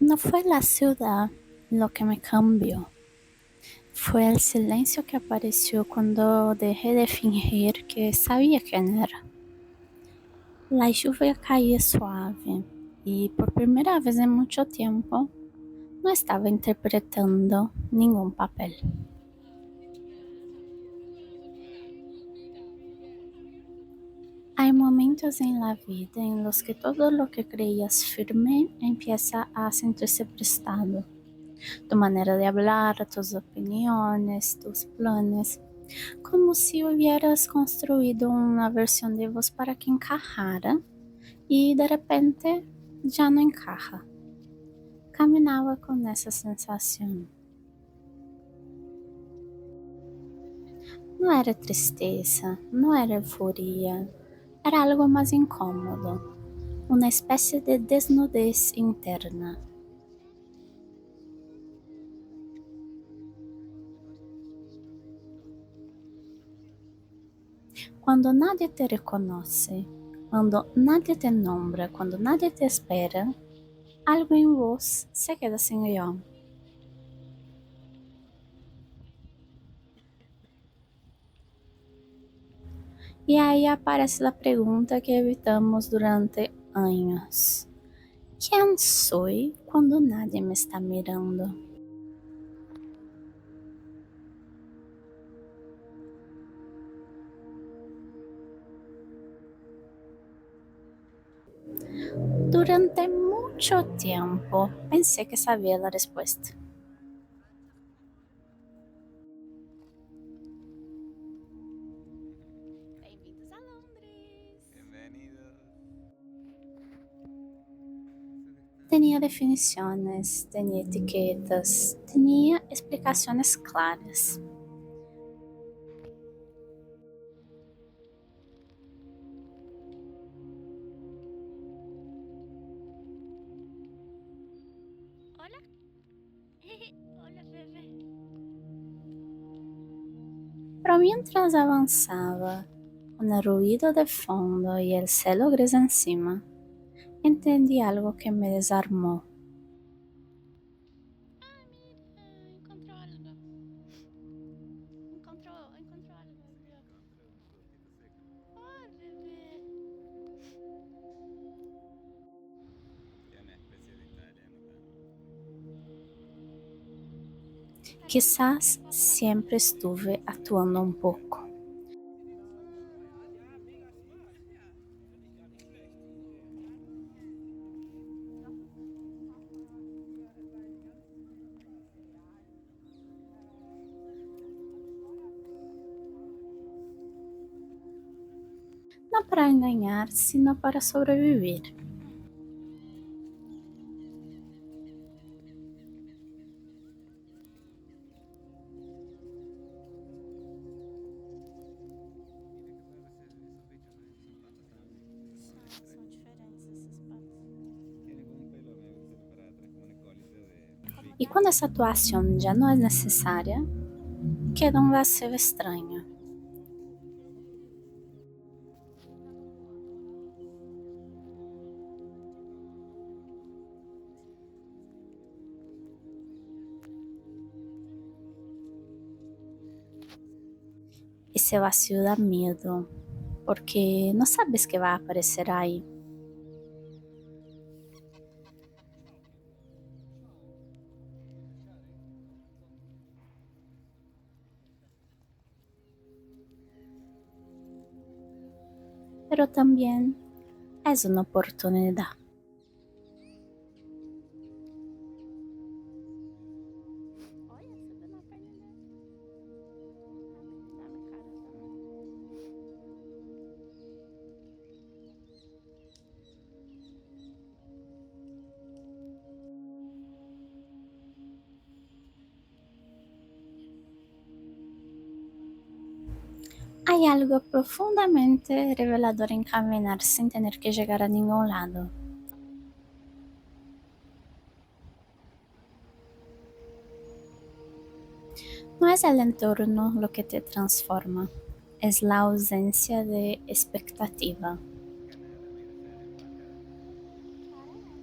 No fue la ciudad lo que me cambió, fue el silencio que apareció cuando dejé de fingir que sabía quién era. La lluvia caía suave y por primera vez en mucho tiempo no estaba interpretando ningún papel. Hay momentos en la vida en los que todo lo que creías firme empieza a sentirse prestado. Tu manera de hablar, tus opiniones, tus planes, como si hubieras construido una versión de vos para que encajara y de repente ya no encaja. Caminaba con esa sensación. No era tristeza, no era euforia, era algo más incómodo, una especie de desnudez interna. Cuando nadie te reconoce, cuando nadie te nombra, cuando nadie te espera, algo en vos se queda sin guión. Y ahí aparece la pregunta que evitamos durante años. ¿Quién soy cuando nadie me está mirando? Durante mucho tiempo pensé que sabía la respuesta. Bem-vindos a Londres. Bienvenidos. Tenía definiciones, tenía etiquetas, tenía explicaciones claras. Hola. Hola, bebé. Pero mientras avanzaba, con el ruido de fondo y el cielo gris encima, entendí algo que me desarmó. Ah, mira, encontró algo. Encontró algo, vio. Encontré un frutito seco. Ay, bebé. Que es una especie de italiano también. Quizás siempre estuve actuando un poco. No para engañar, sino para sobrevivir. Mira qué raro esos bichos, son patas también. Son São, extraños. são diferentes esses patos. Tiene como un pelo medio que sale para atrás, como una colita de Y pico. cuando esa actuación ya no es necesaria, queda un vacío extraño. Ese vacío da miedo, porque no sabes qué va a aparecer ahí. Pero también es una oportunidad. Olha, subiu na perna dele. Dá-me cara também. Hay algo profundamente revelador en caminar sin tener que llegar a ningún lado. No es el entorno lo que te transforma, es la ausencia de expectativa. Qué ganas de dormir ese embajada. Parece.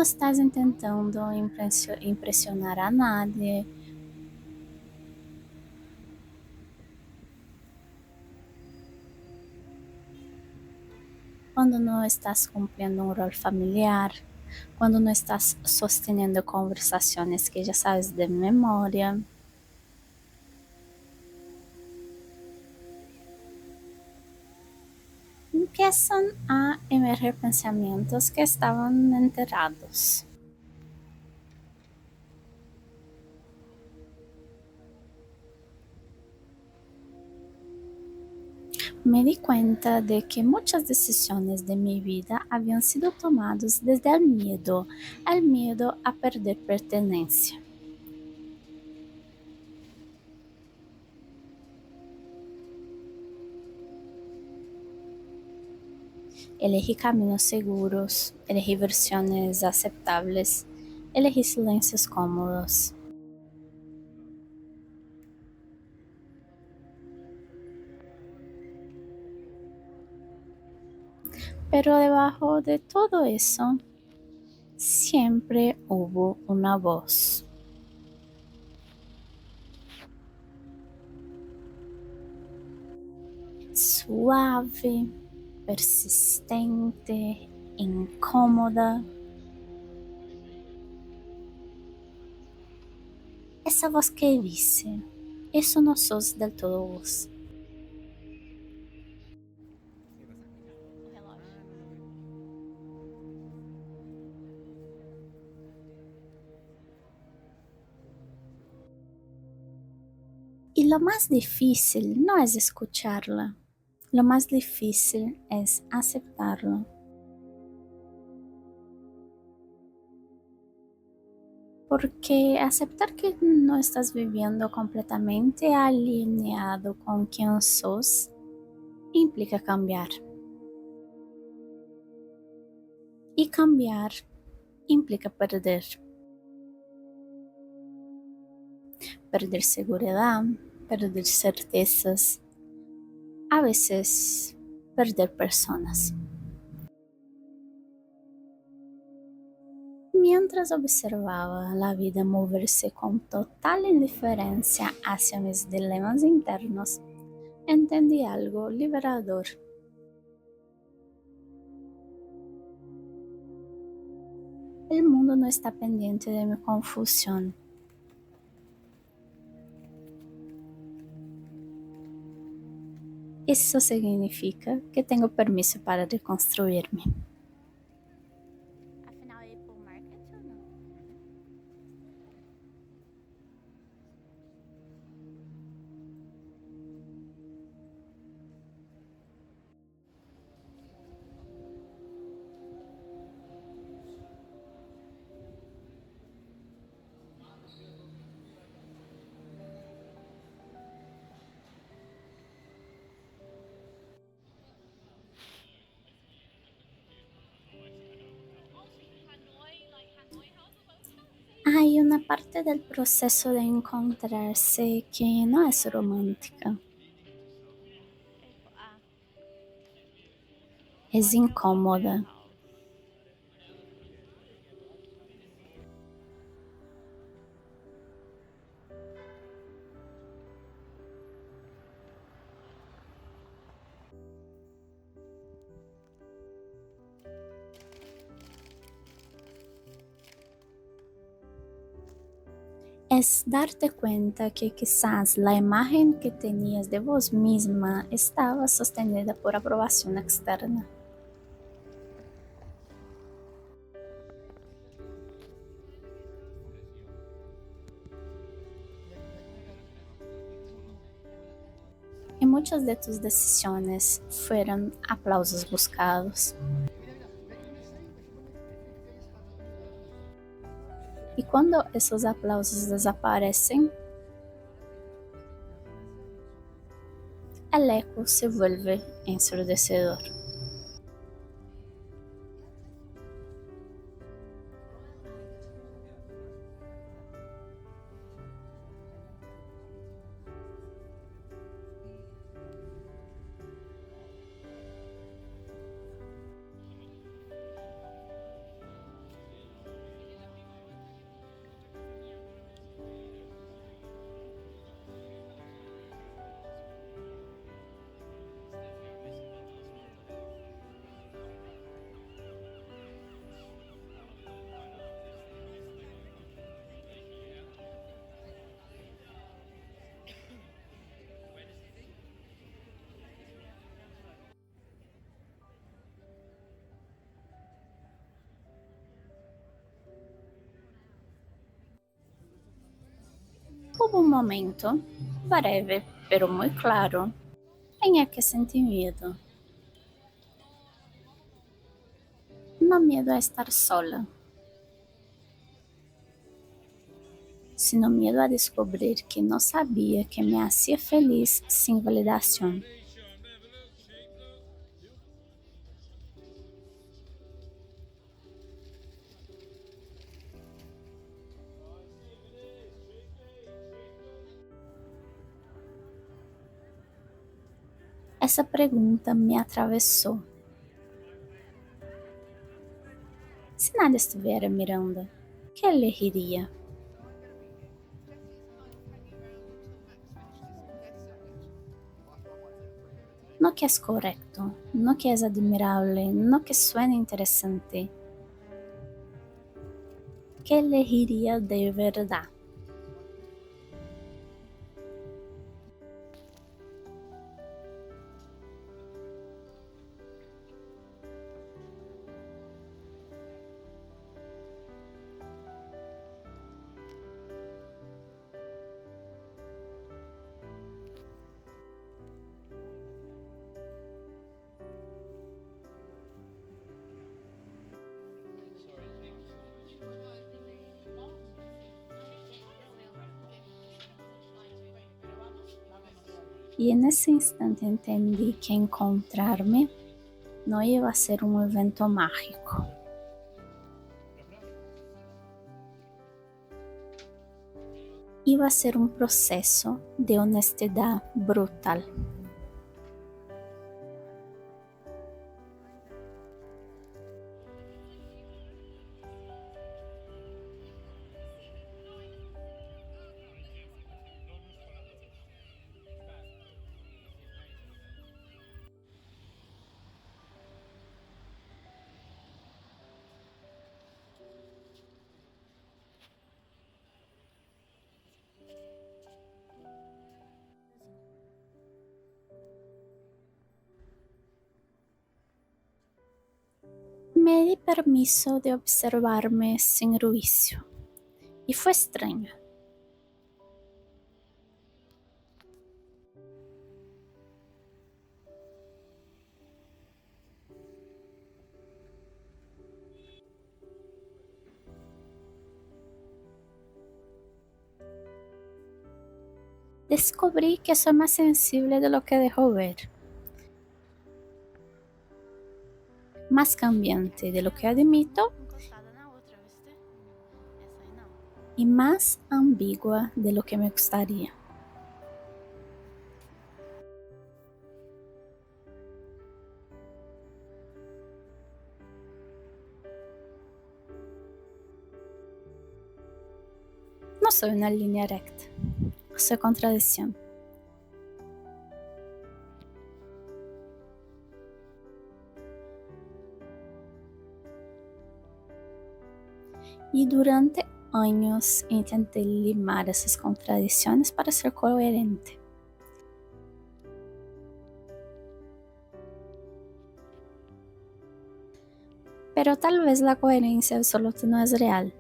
não estás tentando impressionar a nadie, quando não estás cumprindo um rol familiar, quando não estás sosteniendo conversações que já sabes de memória. Empiezan a emerger pensamientos que estaban enterrados. Me di cuenta de que muchas decisiones de mi vida habían sido tomadas desde el miedo a perder pertenencia. Elegí caminos seguros, elegí versiones aceptables, elegí silencios cómodos. Pero debajo de todo eso, siempre hubo una voz. Suave, persistente, incómoda. Esa voz que dice, eso no sos del todo vos. ¿Qué pasa? Ah, no lo vi. Y lo más difícil no es escucharla, lo más difícil es aceptarlo. Porque aceptar que no estás viviendo completamente alineado con quien sos implica cambiar. Y cambiar implica perder. Perder seguridad, perder certezas, a veces perder personas. Mientras observaba la vida moverse con total indiferencia hacia mis dilemas internos, entendí algo liberador. El mundo no está pendiente de mi confusión. Eso significa que tengo permiso para reconstruirme. Afinal, Apple Market ou não? Hay una parte del proceso de encontrarse que no es romántica, es incómoda. Es darte cuenta que quizás la imagen que tenías de vos misma estaba sostenida por aprobación externa. Y muchas de tus decisiones fueron aplausos buscados. Y cuando esos aplausos desaparecen, el eco se vuelve ensordecedor. Hubo un momento, breve pero muy claro, en el que sentí miedo. No miedo a estar sola, sino miedo a descubrir que no sabía que me hacía feliz sin validación. Essa pergunta me atravessou. Se nada estivesse mirando, que elegiria? No que es correcto, no que es admirable, no que suene interesante. ¿Qué elegiría de verdad? Y en ese instante entendí que encontrarme no iba a ser un evento mágico. Iba a ser un proceso de honestidad brutal. Me di permiso de observarme sin juicio. Y fue extraño. Descubrí que soy más sensible de lo que dejo ver, más cambiante de lo que admito y más ambigua de lo que me gustaría. No soy una línea recta, soy contradicción. Y durante años intenté limar esas contradicciones para ser coherente. Pero tal vez la coherencia absoluta no es real.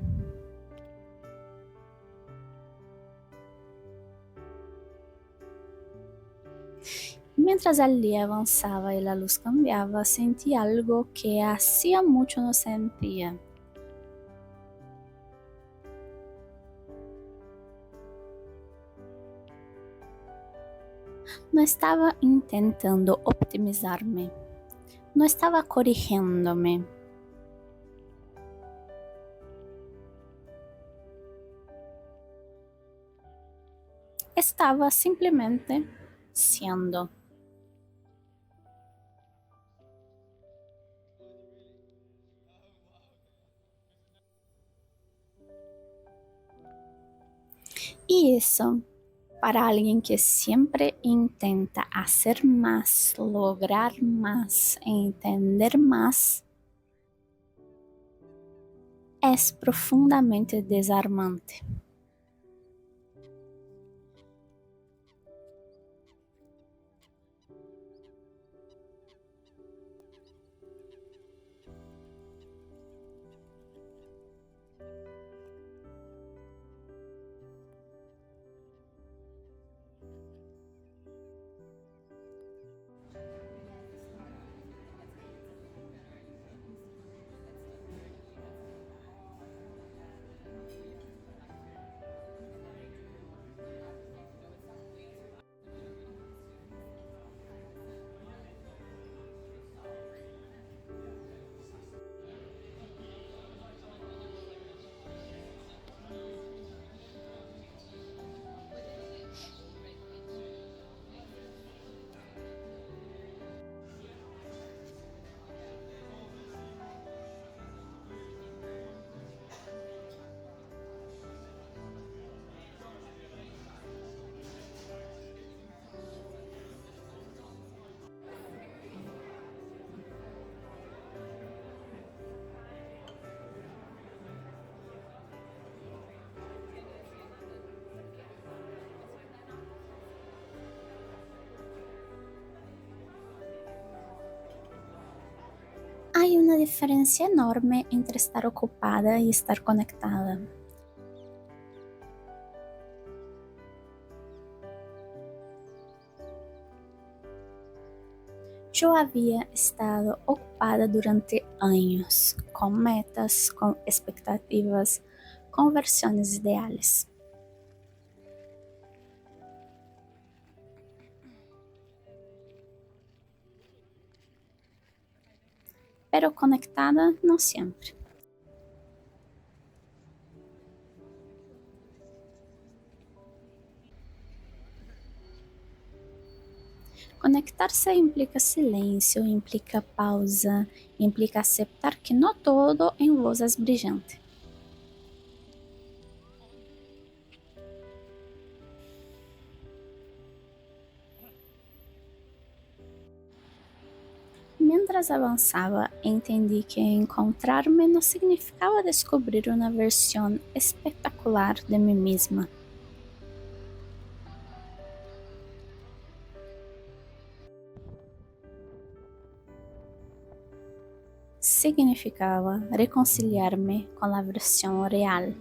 Mientras el día avanzaba y la luz cambiaba, sentí algo que hacía mucho no sentía. No estaba intentando optimizarme, no estaba corrigiéndome. Estaba simplemente siendo. Y eso, para alguien que siempre intenta hacer más, lograr más, entender más, es profundamente desarmante. Hay una diferencia enorme entre estar ocupada y estar conectada. Yo había estado ocupada durante años, con metas, con expectativas, con versiones ideales. Pero conectada no siempre. Conectarse implica silêncio, implica pausa, implica aceptar que não todo em vós é brilhante. Mientras avançava, entendi que encontrar-me não significava descobrir uma versão espetacular de mim mesma. Significava reconciliar-me com a versão real.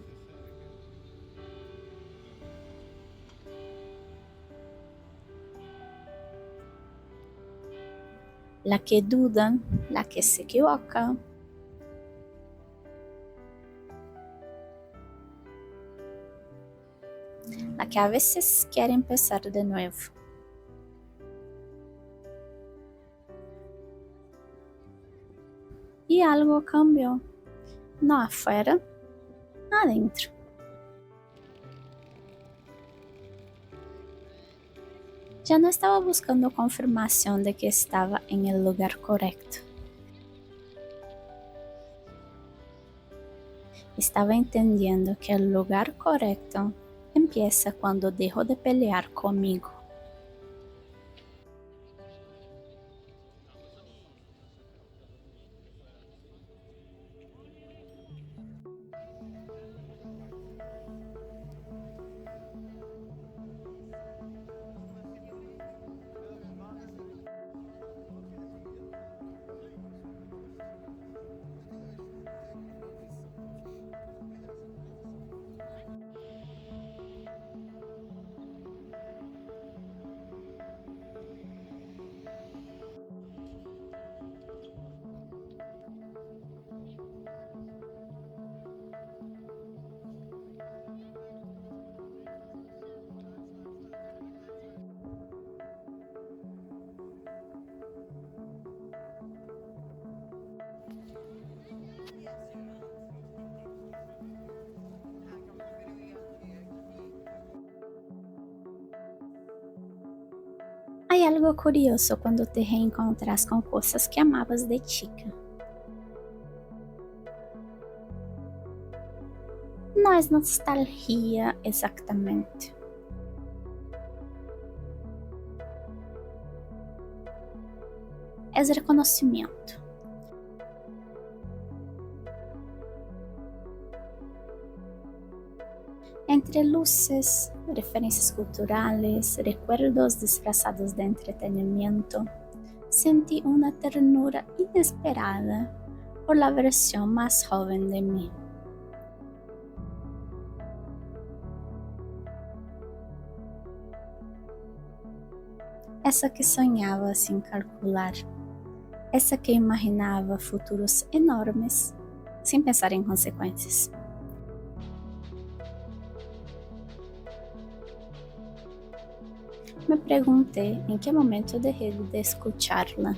La que duda, la que se equivoca. La que a veces quiere empezar de nuevo. E algo cambiou, não afuera, adentro. Já não estava buscando confirmação de que estava em el lugar correto. Estava entendendo que o lugar correto empieza quando dejo de pelear comigo. Hay algo curioso cuando te reencontras con cosas que amabas de chica. No es nostalgia exactamente. Es reconocimiento. Entre luces, referencias culturales, recuerdos disfrazados de entretenimiento, sentí una ternura inesperada por la versión más joven de mí. Essa que sonhava sem calcular, essa que imaginava futuros enormes, sem pensar em consequências. Me perguntei em que momento deixei de escuchá-la.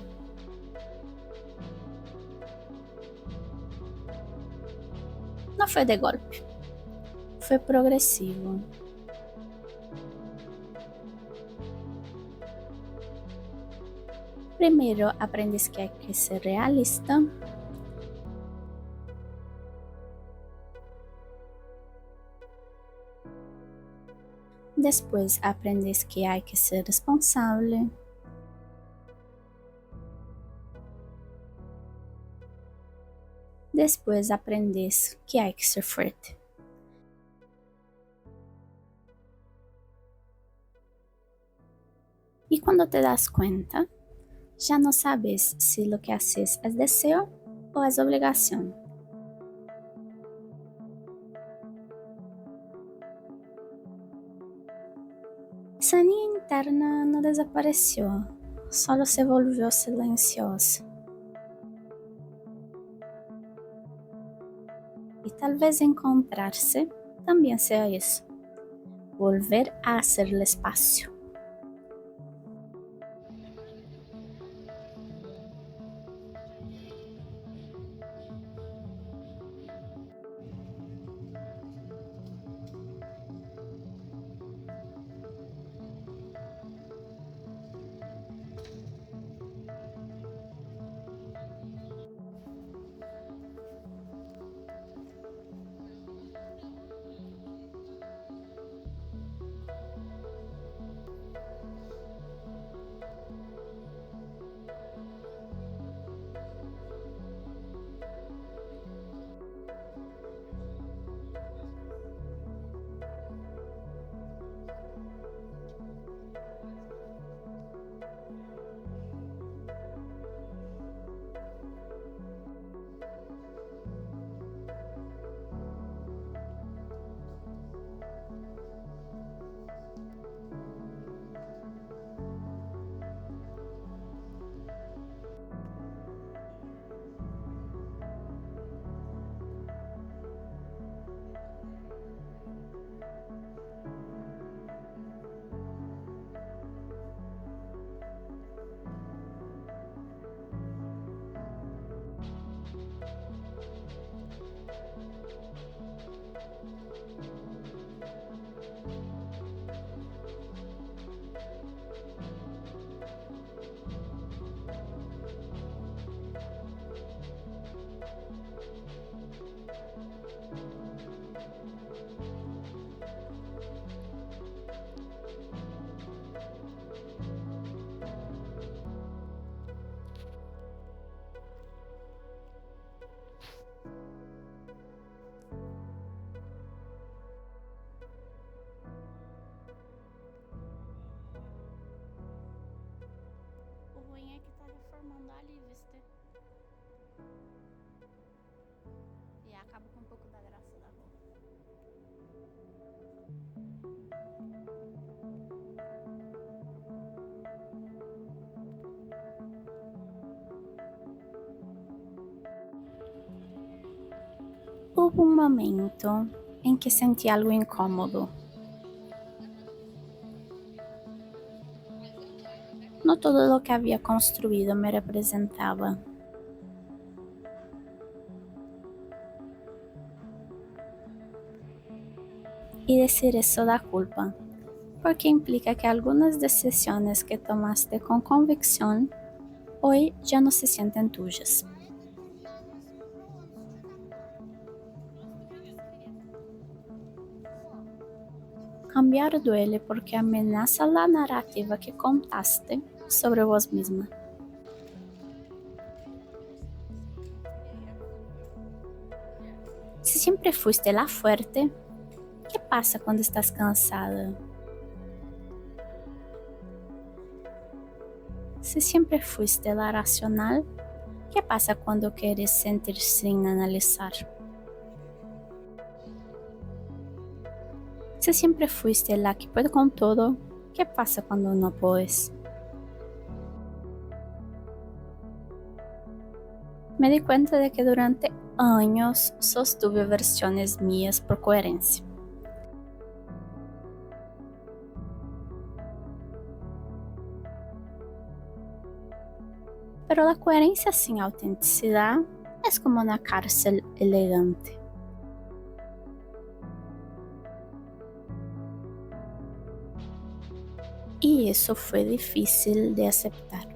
Não foi de golpe, foi progressivo. Primeiro aprendes que hay que ser realista. Después aprendes que hay que ser responsable. Después aprendes que hay que ser fuerte. Y cuando te das cuenta, ya no sabes si lo que haces es deseo o es obligación? Esa niña interna no desapareció, solo se volvió silenciosa. Y tal vez encontrarse también sea eso, volver a hacerle espacio. O ruim é que tá reformando ali, viste? E acaba com um pouco da graça da roupa. Hubo un momento en que sentí algo incómodo. No todo lo que había construido me representaba. Y decir eso da culpa, porque implica que algunas decisiones que tomaste con convicción hoy ya no se sienten tuyas. Cambiar duele porque amenaza la narrativa que contaste sobre vos misma. Si siempre fuiste la fuerte, ¿qué pasa cuando estás cansada? Si siempre fuiste la racional, ¿qué pasa cuando quieres sentir sin analizar? Si siempre fuiste la que puede con todo, ¿qué pasa cuando no puedes? Me di cuenta de que durante años sostuve versiones mías por coherencia. Pero la coherencia sin autenticidad es como una cárcel elegante. Y eso fue difícil de aceptar.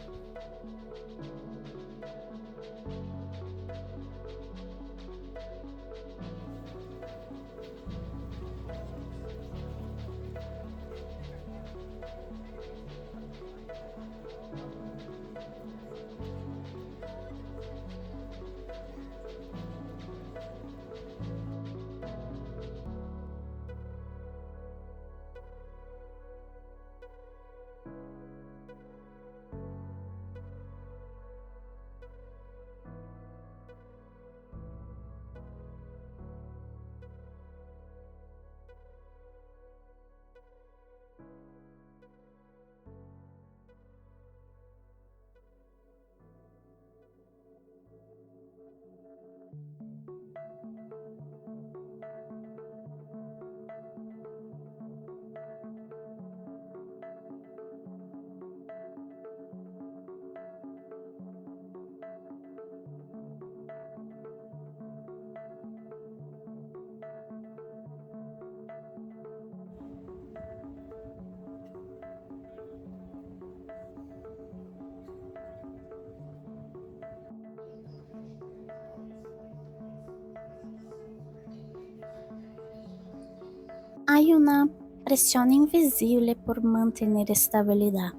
Hay una presión invisible por mantener estabilidad,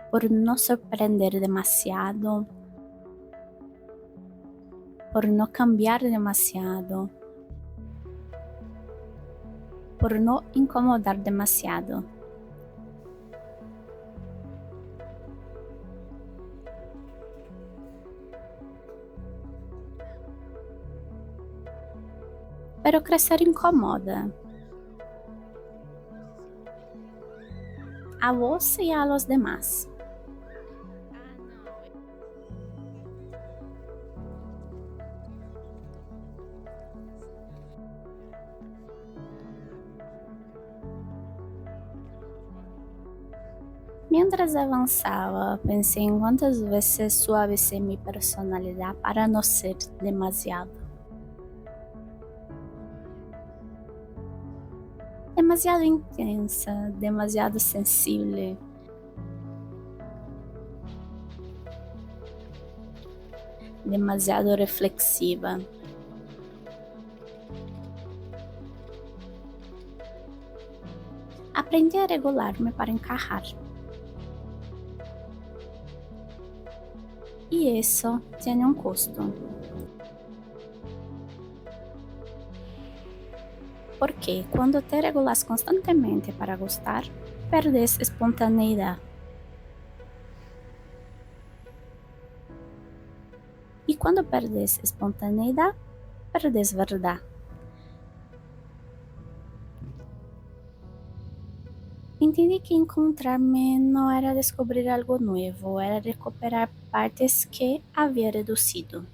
por no sorprender demasiado, por no cambiar demasiado, por no incomodar demasiado. Pero crecer incomoda a vos y a los demás. Mientras avanzaba, pensé en cuántas veces suavicé mi personalidad para no ser demasiado. Demasiado intensa, demasiado sensible. Demasiado reflexiva. Aprendi a regular-me para encajar. Y eso tiene un costo. Porque cuando te regulas constantemente para gustar, perdes espontaneidad. Y cuando perdes espontaneidad, perdes verdad. Entendi que encontrar-me não era descobrir algo novo, era recuperar partes que havia reduzido.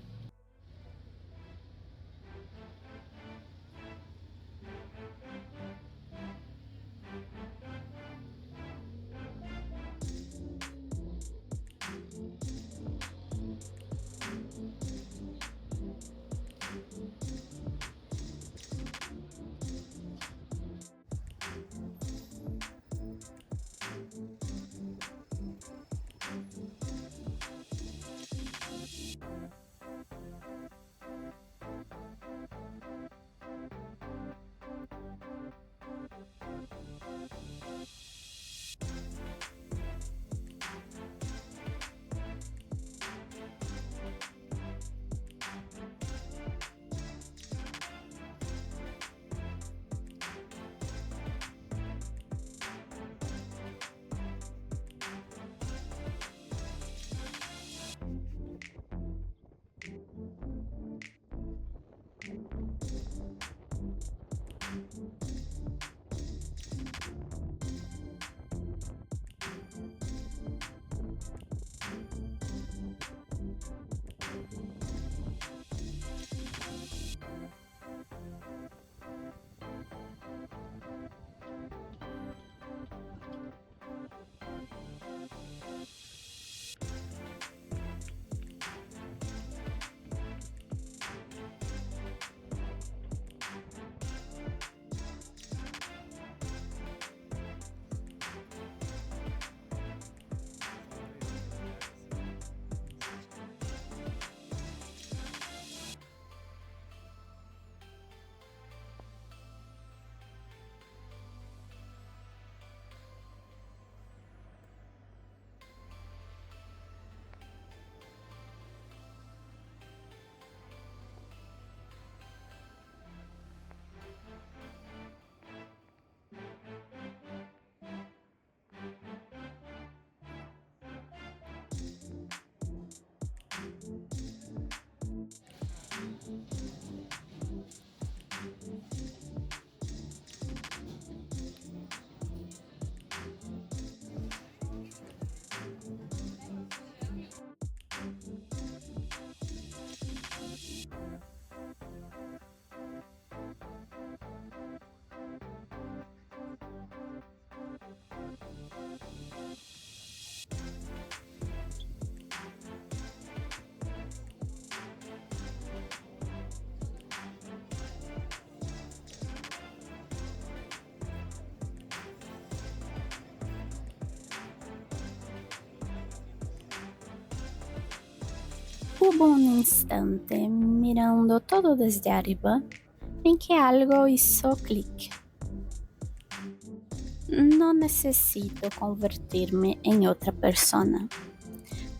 Hubo un instante, mirando todo desde arriba, en que algo hizo clic. No necesito convertirme en otra persona.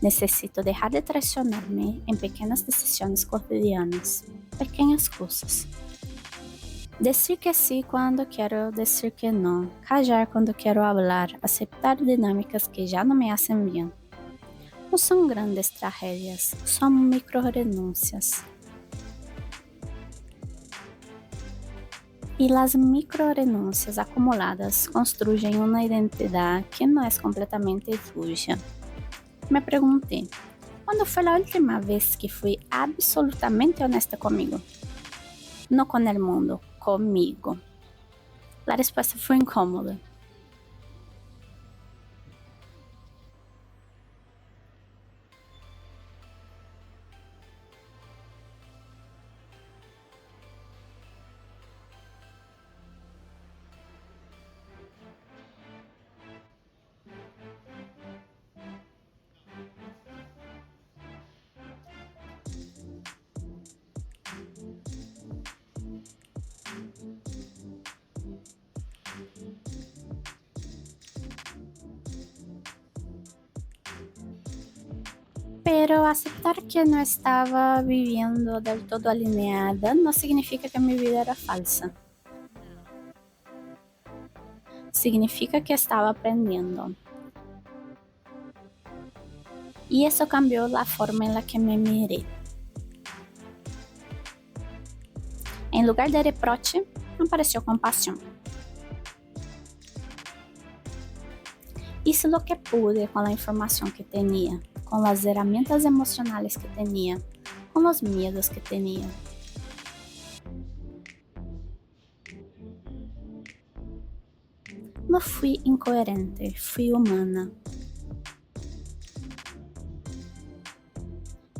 Necesito dejar de traicionarme en pequeñas decisiones cotidianas, pequeñas cosas. Decir que sí cuando quiero decir que no, callar cuando quiero hablar, aceptar dinámicas que ya no me hacen bien. No son grandes tragedias, son micro renuncias. Y las micro renuncias acumuladas construyen una identidad que no es completamente tuya. Me pregunté, ¿cuándo fue la última vez que fui absolutamente honesta conmigo? No con el mundo, conmigo. La respuesta fue incómoda. Pero aceptar que no estaba viviendo del todo alineada no significa que mi vida era falsa. Significa que estaba aprendiendo. Y eso cambió la forma en la que me miré. En lugar de reproche, apareció compasión. Hice lo que pude con la información que tenía, con las herramientas emocionales que tenía, con los miedos que tenía. No fui incoherente, fui humana.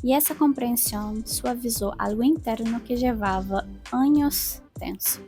E essa compreensão suavizou algo interno que levava anos tenso.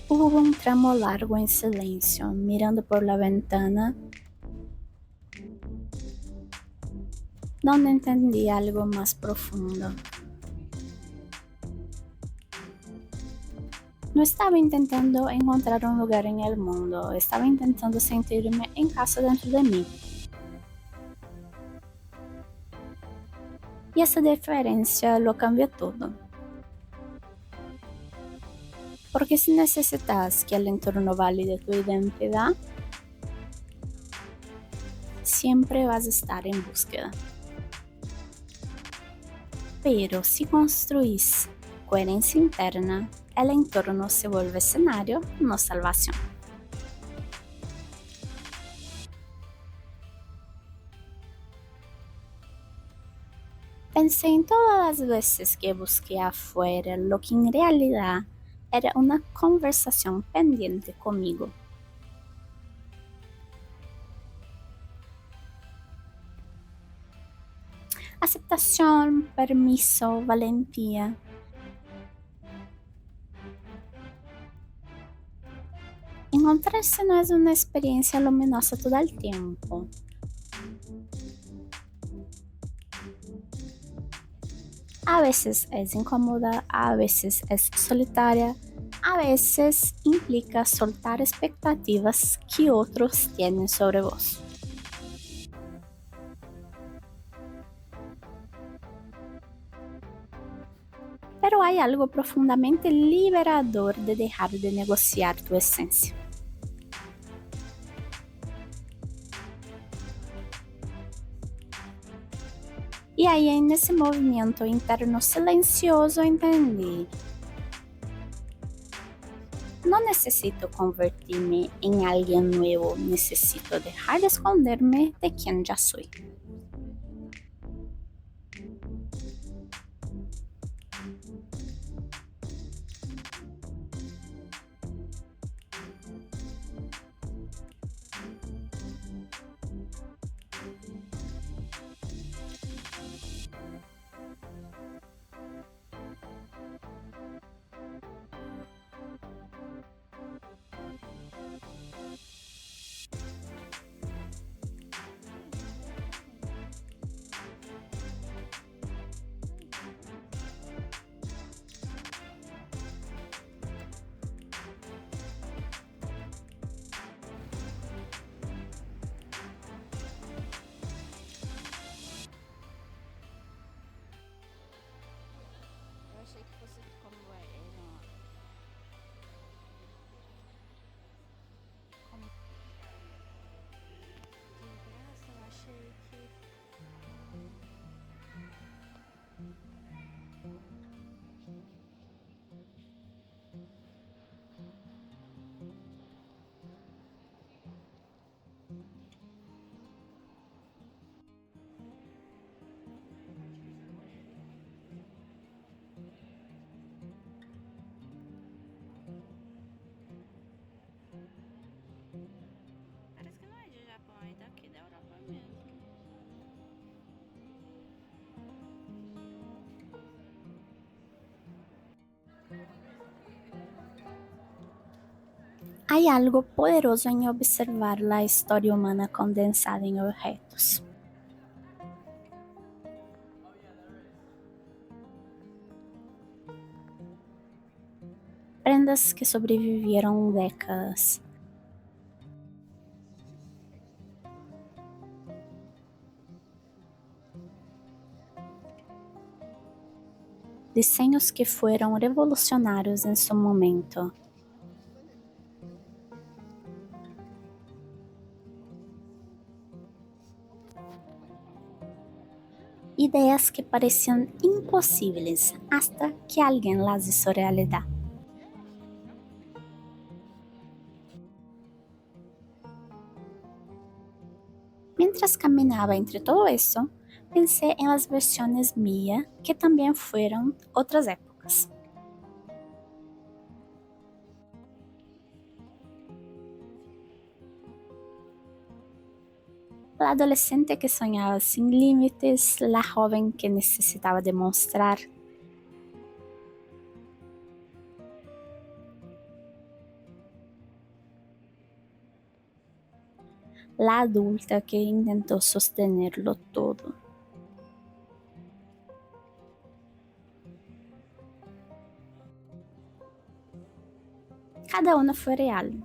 Hubo un tramo largo en silencio, mirando por la ventana, donde entendí algo más profundo. No estaba intentando encontrar un lugar en el mundo, estaba intentando sentirme en casa dentro de mí. Y esa diferencia lo cambió todo. Porque si necesitas que el entorno valide tu identidad, siempre vas a estar en búsqueda. Pero si construís coherencia interna, el entorno se vuelve escenario, no salvación. Pensé en todas las veces que busqué afuera lo que en realidad era una conversación pendiente conmigo. Aceptación, permiso, valentía. Encontrarse no es una experiencia luminosa todo el tiempo. A veces es incómoda, a veces es solitaria, a veces implica soltar expectativas que otros tienen sobre vos. Pero hay algo profundamente liberador de dejar de negociar tu esencia. Y ahí en ese movimiento interno silencioso entendí, no necesito convertirme en alguien nuevo, necesito dejar de esconderme de quien ya soy. Eu achei que fosse como era. Como de graça, eu achei que. Parece que não é de Japão, é daqui da Europa mesmo. Hay algo poderoso en observar la historia humana condensada en objetos. Prendas que sobrevivieron décadas. Diseños que fueron revolucionarios en su momento. Ideas que parecían imposibles hasta que alguien las hizo realidad. Mientras caminaba entre todo eso, pensé en las versiones mías que también fueron otras épocas. La adolescente que soñaba sin límites, la joven que necesitaba demostrar. La adulta que intentó sostenerlo todo. Cada una fue real,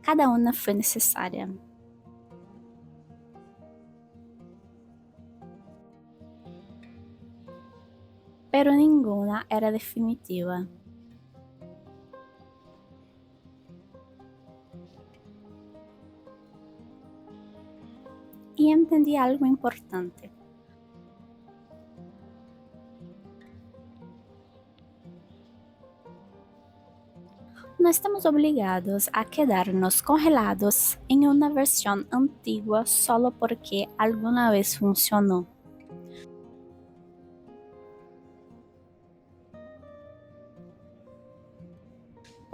cada una fue necesaria. Pero ninguna era definitiva. Y entendí algo importante. No estamos obligados a quedarnos congelados en una versión antigua solo porque alguna vez funcionó.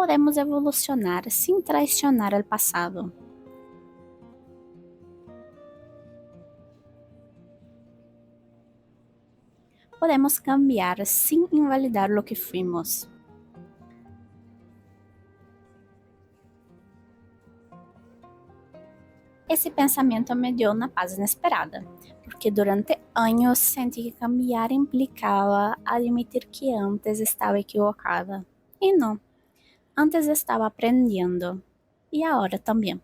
podemos evolucionar sin traicionar el pasado. Podemos cambiar sin invalidar lo que fuimos. Esse pensamento me dio uma paz inesperada, porque durante anos senti que cambiar implicava admitir que antes estava equivocada. E não, antes estava aprendendo. E agora também.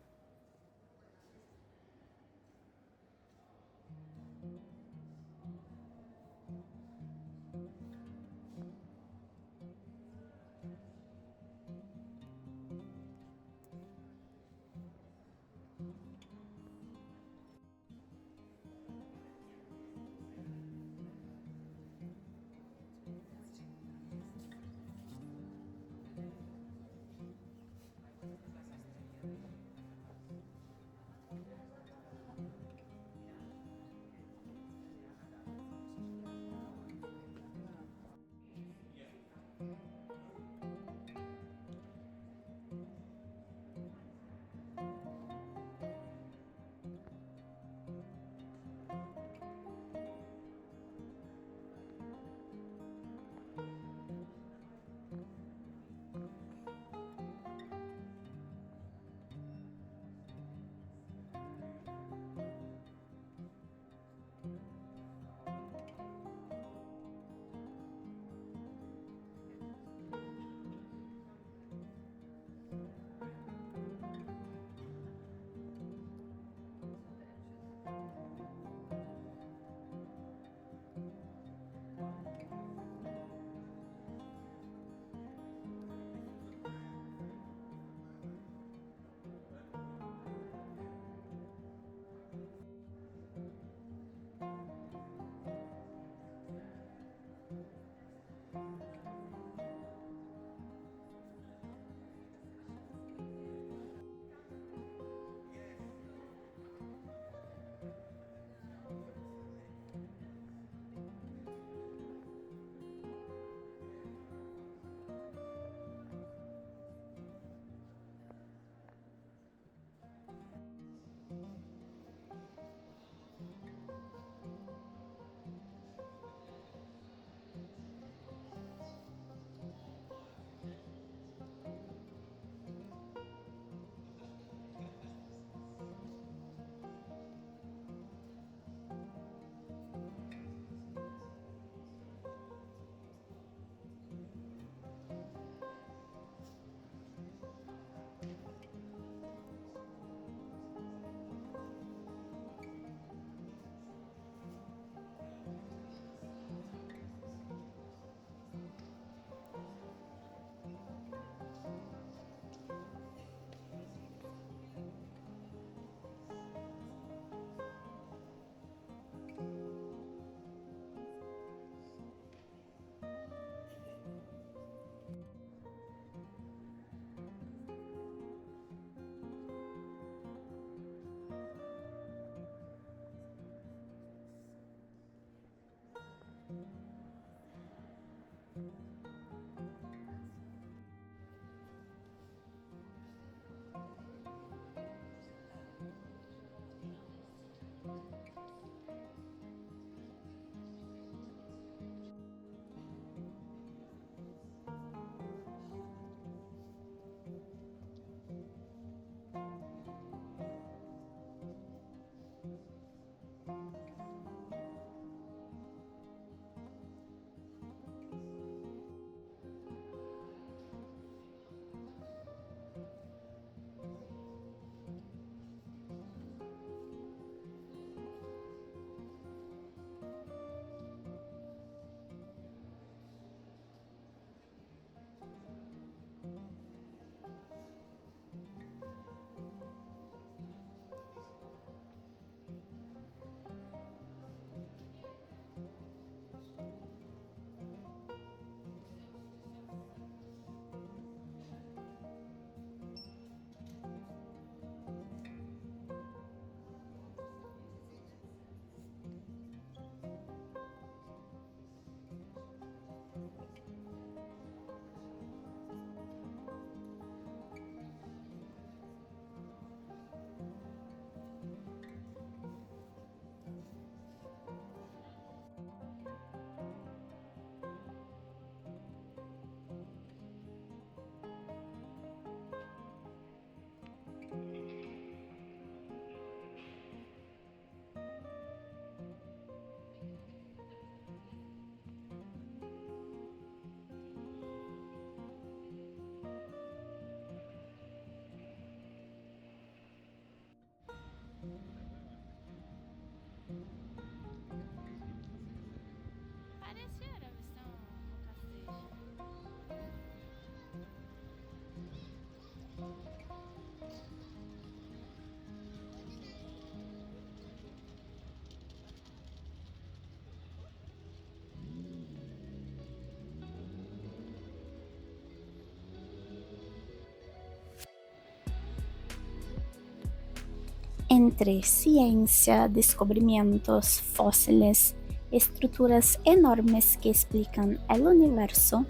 entre ciencia, descubrimientos, fósiles, estructuras enormes que explican el universo,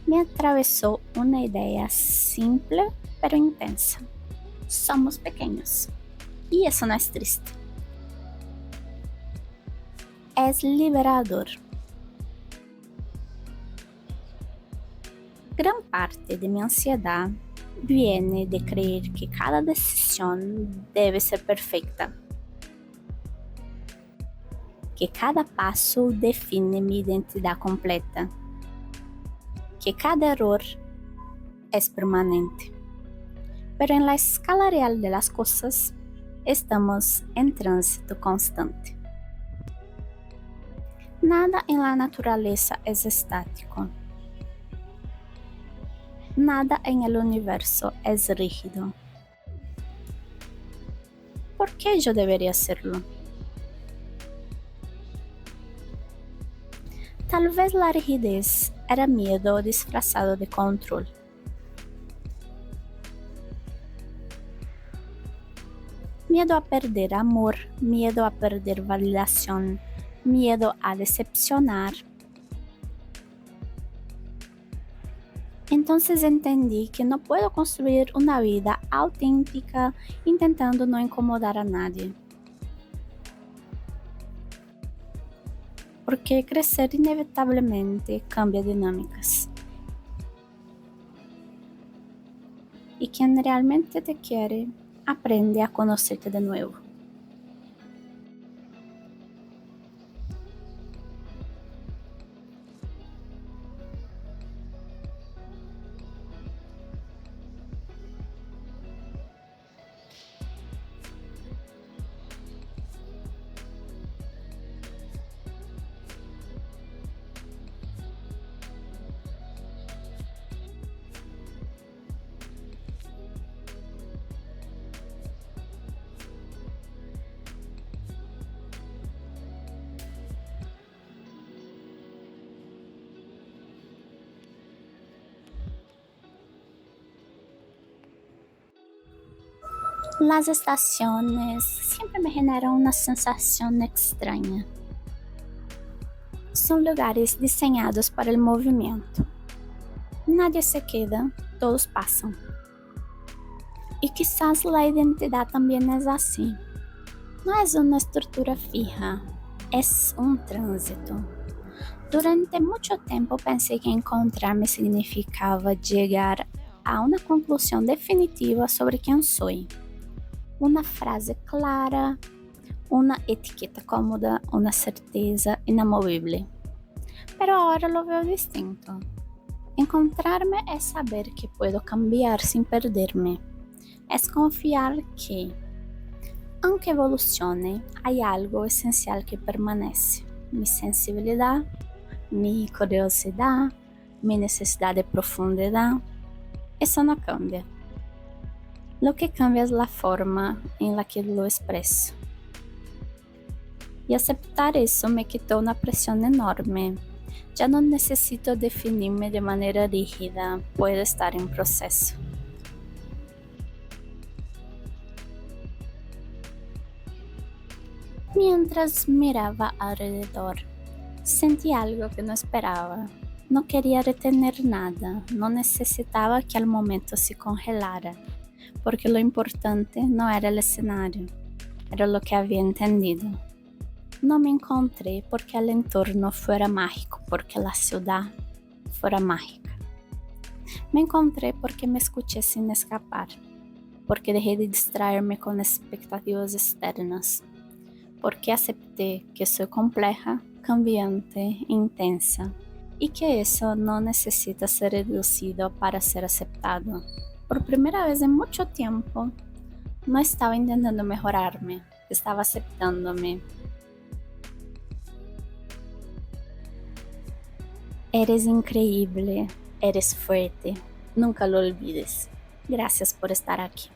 me atravesó una idea simple pero intensa. Somos pequeños. Y eso no es triste. Es liberador. Gran parte de mi ansiedad viene de creer que cada decisión debe ser perfecta, que cada paso define mi identidad completa, que cada error es permanente. Pero en la escala real de las cosas, estamos en tránsito constante. Nada en la naturaleza es estático. Nada en el universo es rígido. ¿Por qué yo debería hacerlo? Tal vez la rigidez era miedo disfrazado de control. Miedo a perder amor, miedo a perder validación, miedo a decepcionar. Entonces entendí que no puedo construir una vida auténtica intentando no incomodar a nadie. Porque crecer inevitablemente cambia dinámicas. Y quien realmente te quiere, aprende a conocerte de nuevo. Las estaciones siempre me generan una sensación extraña. Son lugares diseñados para el movimiento. Nadie se queda, todos pasan. Y quizás la identidad también es así. No es una estructura fija, es un tránsito. Durante mucho tiempo pensé que encontrarme significaba llegar a una conclusión definitiva sobre quién soy. Una frase clara, una etiqueta cómoda, una certeza inamovible. Pero ahora lo veo distinto. Encontrarme es saber que puedo cambiar sin perderme. Es confiar que, aunque evolucione, hay algo esencial que permanece. Mi sensibilidad, mi curiosidad, mi necesidad de profundidad. Eso no cambia. Lo que cambia es la forma en la que lo expreso. Y aceptar eso me quitó una presión enorme. Ya no necesito definirme de manera rígida, puedo estar en proceso. Mientras miraba alrededor, sentí algo que no esperaba. No quería retener nada, no necesitaba que el momento se congelara. Porque lo importante no era el escenario, era lo que había entendido. No me encontré porque el entorno fuera mágico, porque la ciudad fuera mágica. Me encontré porque me escuché sin escapar, porque dejé de distraerme con expectativas externas, porque acepté que soy compleja, cambiante, intensa, y que eso no necesita ser reducido para ser aceptado. Por primera vez en mucho tiempo, no estaba intentando mejorarme, estaba aceptándome. Eres increíble, eres fuerte, nunca lo olvides. Gracias por estar aquí.